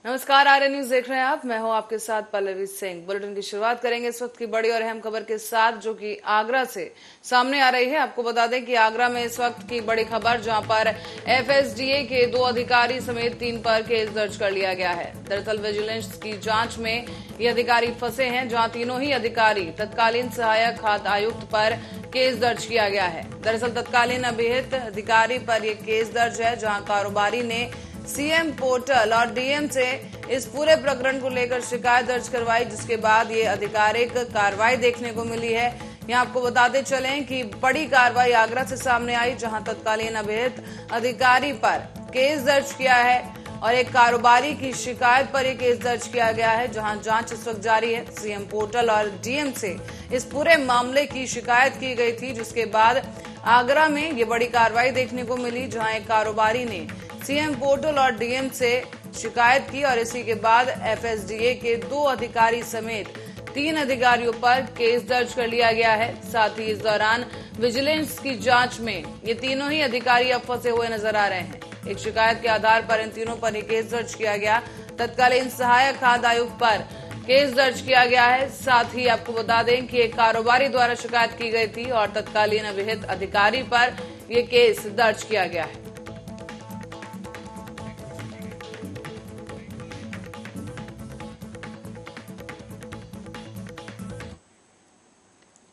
नमस्कार, आर्य न्यूज देख रहे हैं आप। मैं हूं आपके साथ पल्लवी सिंह। बुलेटिन की शुरुआत करेंगे इस वक्त की बड़ी और अहम खबर के साथ, जो कि आगरा से सामने आ रही है। आपको बता दें कि आगरा में इस वक्त की बड़ी खबर, जहां पर एफएसडीए के 2 अधिकारी समेत 3 पर केस दर्ज कर लिया गया है। दरअसल विजिलेंस की जांच में ये अधिकारी फंसे हैं, जहां तीनों ही अधिकारी तत्कालीन सहायक खाद्य आयुक्त पर केस दर्ज किया गया है। दरअसल तत्कालीन अभिहित अधिकारी पर यह केस दर्ज है, जहां कारोबारी ने सीएम पोर्टल और डीएम से इस पूरे प्रकरण को लेकर शिकायत दर्ज करवाई, जिसके बाद ये आधिकारिक कार्रवाई देखने को मिली है। यहाँ आपको बताते चलें कि बड़ी कार्रवाई आगरा से सामने आई, जहां तत्कालीन अभिहित अधिकारी पर केस दर्ज किया है और एक कारोबारी की शिकायत पर यह केस दर्ज किया गया है, जहां जांच इस वक्त जारी है। सीएम पोर्टल और डीएम से इस पूरे मामले की शिकायत की गई थी, जिसके बाद आगरा में ये बड़ी कार्रवाई देखने को मिली, जहां एक कारोबारी ने सीएम पोर्टल और डीएम से शिकायत की और इसी के बाद एफएसडीए के 2 अधिकारी समेत 3 अधिकारियों पर केस दर्ज कर लिया गया है। साथ ही इस दौरान विजिलेंस की जांच में ये तीनों ही अधिकारी अब फंसे हुए नजर आ रहे हैं। एक शिकायत के आधार पर इन तीनों पर ही केस दर्ज किया गया। तत्कालीन सहायक खाद्य आयुक्त पर केस दर्ज किया गया है। साथ ही आपको बता दें कि एक कारोबारी द्वारा शिकायत की गई थी और तत्कालीन अभिहित अधिकारी पर यह केस दर्ज किया गया है।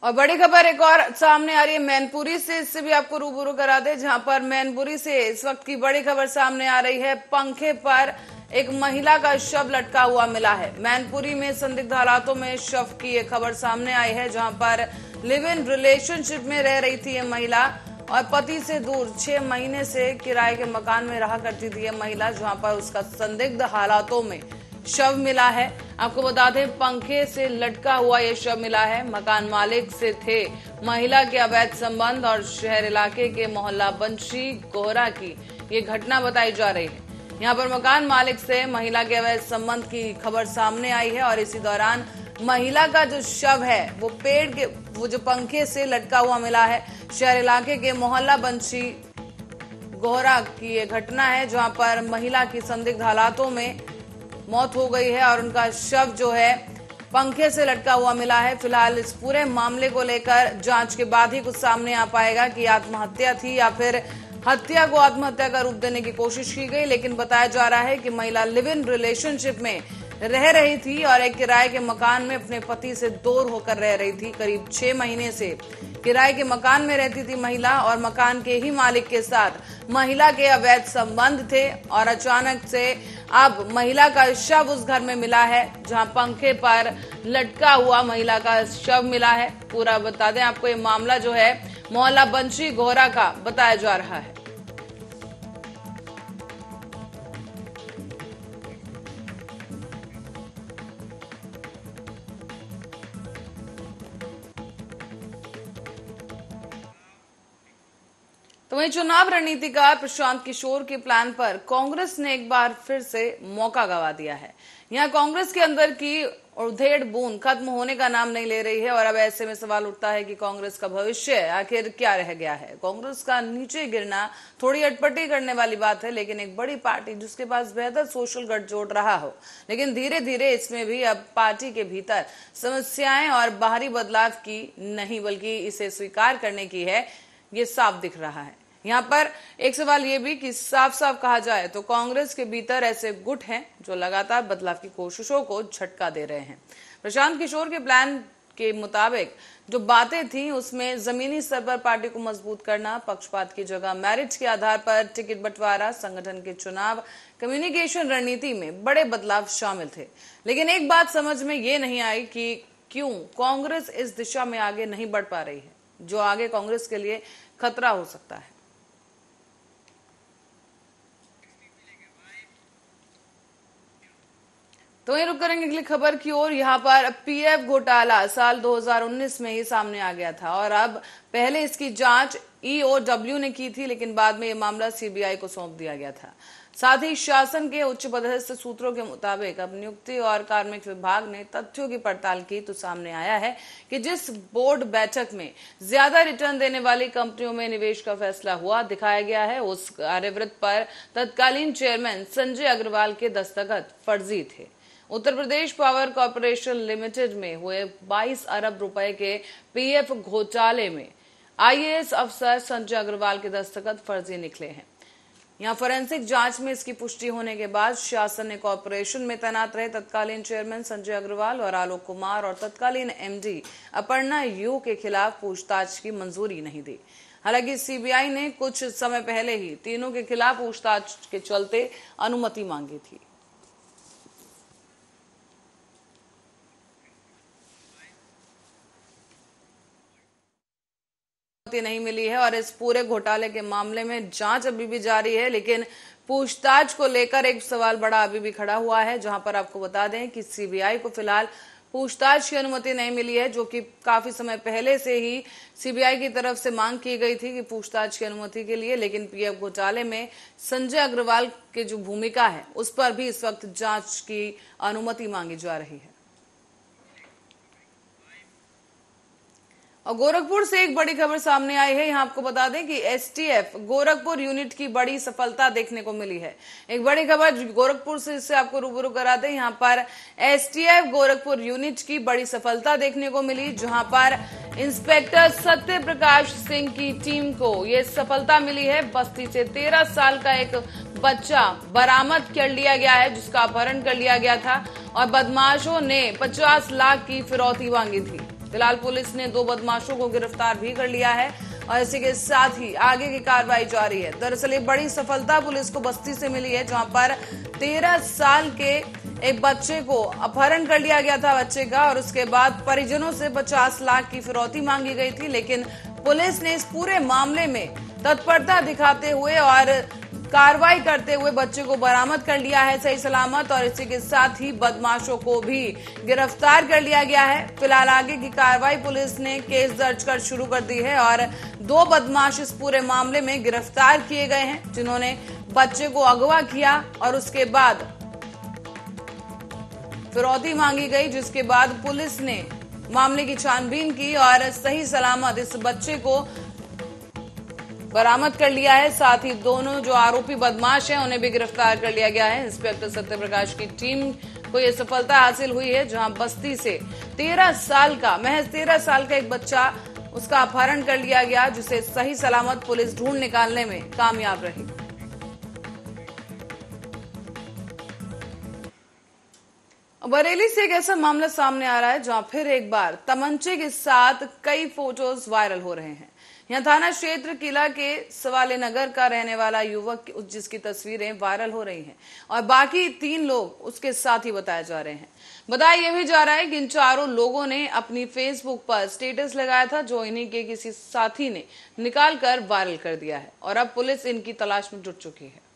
और बड़ी खबर एक और सामने आ रही है मैनपुरी से। इससे भी आपको रूबरू करा दे, जहां पर मैनपुरी से इस वक्त की बड़ी खबर सामने आ रही है। पंखे पर एक महिला का शव लटका हुआ मिला है। मैनपुरी में संदिग्ध हालातों में शव की ये खबर सामने आई है, जहां पर लिव इन रिलेशनशिप में रह रही थी ये महिला और पति से दूर 6 महीने से किराए के मकान में रहा करती थी ये महिला, जहां पर उसका संदिग्ध हालातों में शव मिला है। आपको बता दें, पंखे से लटका हुआ यह शव मिला है। मकान मालिक से थे महिला के अवैध संबंध और शहर इलाके के मोहल्ला बंशी गोहरा की ये घटना बताई जा रही है। यहाँ पर मकान मालिक से महिला के अवैध संबंध की खबर सामने आई है और इसी दौरान महिला का जो शव है वो जो पंखे से लटका हुआ मिला है। शहर इलाके के मोहल्ला बंशी गोहरा की ये घटना है, जहां पर महिला की संदिग्ध हालातों में मौत हो गई है और उनका शव जो है पंखे से लटका हुआ मिला है। फिलहाल इस पूरे मामले को लेकर जांच के बाद ही कुछ सामने आ पाएगा कि आत्महत्या थी या फिर हत्या को आत्महत्या का रूप देने की कोशिश की गई। लेकिन बताया जा रहा है कि महिला लिव इन रिलेशनशिप में रह रही थी और एक किराए के मकान में अपने पति से दूर होकर रह रही थी। करीब 6 महीने से किराए के मकान में रहती थी महिला और मकान के ही मालिक के साथ महिला के अवैध संबंध थे और अचानक से अब महिला का शव उस घर में मिला है, जहां पंखे पर लटका हुआ महिला का शव मिला है। पूरा बता दें आपको, ये मामला जो है मोहल्ला बंशी गोहरा का बताया जा रहा है। तो वहीं चुनाव रणनीतिकार प्रशांत किशोर के प्लान पर कांग्रेस ने एक बार फिर से मौका गंवा दिया है। यहां कांग्रेस के अंदर की उधेड़ बूंद खत्म होने का नाम नहीं ले रही है और अब ऐसे में सवाल उठता है कि कांग्रेस का भविष्य आखिर क्या रह गया है। कांग्रेस का नीचे गिरना थोड़ी अटपटी करने वाली बात है, लेकिन एक बड़ी पार्टी जिसके पास बेहतर सोशल गठजोड़ रहा हो, लेकिन धीरे धीरे इसमें भी अब पार्टी के भीतर समस्याएं और बाहरी बदलाव की नहीं बल्कि इसे स्वीकार करने की है, ये साफ दिख रहा है। यहाँ पर एक सवाल ये भी कि साफ साफ कहा जाए तो कांग्रेस के भीतर ऐसे गुट हैं जो लगातार बदलाव की कोशिशों को झटका दे रहे हैं। प्रशांत किशोर के प्लान के मुताबिक जो बातें थी उसमें जमीनी स्तर पर पार्टी को मजबूत करना, पक्षपात की जगह मेरिट के आधार पर टिकट बंटवारा, संगठन के चुनाव, कम्युनिकेशन रणनीति में बड़े बदलाव शामिल थे। लेकिन एक बात समझ में ये नहीं आई कि क्यों कांग्रेस इस दिशा में आगे नहीं बढ़ पा रही है, जो आगे कांग्रेस के लिए खतरा हो सकता है। तो वहीं रुक करेंगे अगली खबर की ओर। यहाँ पर पीएफ घोटाला साल 2019 में ही सामने आ गया था और अब पहले इसकी जांच ईओडब्ल्यू ने की थी, लेकिन बाद में ये मामला सीबीआई को सौंप दिया गया था। साथ ही शासन के उच्च पदस्थ सूत्रों के मुताबिक अब नियुक्ति और कार्मिक विभाग ने तथ्यों की पड़ताल की तो सामने आया है कि जिस बोर्ड बैठक में ज्यादा रिटर्न देने वाली कंपनियों में निवेश का फैसला हुआ दिखाया गया है, उस कार्यवृत्त पर तत्कालीन चेयरमैन संजय अग्रवाल के दस्तखत फर्जी थे। Uttar Pradesh power corporation limited में हुए 22 अरब रुपए के पीएफ घोटाले में आईएएस अफसर संजय अग्रवाल के दस्तखत फर्जी निकले हैं। यहां फोरेंसिक जांच में इसकी पुष्टि होने के बाद शासन ने कॉर्पोरेशन में तैनात रहे तत्कालीन चेयरमैन संजय अग्रवाल और आलोक कुमार और तत्कालीन एमडी अपर्णा यू के खिलाफ पूछताछ की मंजूरी नहीं दी। हालांकि सीबीआई ने कुछ समय पहले ही तीनों के खिलाफ पूछताछ के चलते अनुमति मांगी थी। नहीं मिली है और इस पूरे घोटाले के मामले में जांच अभी भी जारी है, लेकिन पूछताछ को लेकर एक सवाल बड़ा अभी भी खड़ा हुआ है, जहां पर आपको बता दें कि सीबीआई को फिलहाल पूछताछ की अनुमति नहीं मिली है, जो कि काफी समय पहले से ही सीबीआई की तरफ से मांग की गई थी कि पूछताछ की अनुमति के लिए, लेकिन पीएफ घोटाले में संजय अग्रवाल की जो भूमिका है उस पर भी इस वक्त जांच की अनुमति मांगी जा रही है। और गोरखपुर से एक बड़ी खबर सामने आई है। यहां आपको बता दें कि एसटीएफ गोरखपुर यूनिट की बड़ी सफलता देखने को मिली है। एक बड़ी खबर गोरखपुर से इससे आपको रूबरू करा दें। यहां पर एसटीएफ गोरखपुर यूनिट की बड़ी सफलता देखने को मिली, जहां पर इंस्पेक्टर सत्य प्रकाश सिंह की टीम को यह सफलता मिली है। बस्ती से 13 साल का एक बच्चा बरामद कर लिया गया है, जिसका अपहरण कर लिया गया था और बदमाशों ने 50 लाख की फिरौती मांगी थी। फिलहाल पुलिस ने 2 बदमाशों को गिरफ्तार भी कर लिया है और इसी के साथ ही आगे की कार्रवाई जारी है। दरअसल ये बड़ी सफलता पुलिस को बस्ती से मिली है, जहां पर 13 साल के एक बच्चे को अपहरण कर लिया गया था बच्चे का, और उसके बाद परिजनों से 50 लाख की फिरौती मांगी गई थी। लेकिन पुलिस ने इस पूरे मामले में तत्परता दिखाते हुए और कार्रवाई करते हुए बच्चे को बरामद कर लिया है सही सलामत, और इसी के साथ ही बदमाशों को भी गिरफ्तार कर लिया गया है। फिलहाल आगे की कार्रवाई पुलिस ने केस दर्ज कर शुरू कर दी है और 2 बदमाश इस पूरे मामले में गिरफ्तार किए गए हैं, जिन्होंने बच्चे को अगवा किया और उसके बाद फिरौती मांगी गई, जिसके बाद पुलिस ने मामले की छानबीन की और सही सलामत इस बच्चे को बरामद कर लिया है। साथ ही दोनों जो आरोपी बदमाश हैं उन्हें भी गिरफ्तार कर लिया गया है। इंस्पेक्टर सत्यप्रकाश की टीम को यह सफलता हासिल हुई है, जहां बस्ती से महज 13 साल का एक बच्चा उसका अपहरण कर लिया गया, जिसे सही सलामत पुलिस ढूंढ निकालने में कामयाब रही। बरेली से एक ऐसा मामला सामने आ रहा है जहां फिर एक बार तमंचे के साथ कई फोटोज वायरल हो रहे हैं। यहां थाना क्षेत्र किला के सवाले नगर का रहने वाला युवक जिसकी तस्वीरें वायरल हो रही हैं और बाकी 3 लोग उसके साथ ही बताए जा रहे हैं। बताया यह भी जा रहा है कि इन चारों लोगों ने अपनी फेसबुक पर स्टेटस लगाया था, जो इन्हीं के किसी साथी ने निकाल कर वायरल कर दिया है और अब पुलिस इनकी तलाश में जुट चुकी है।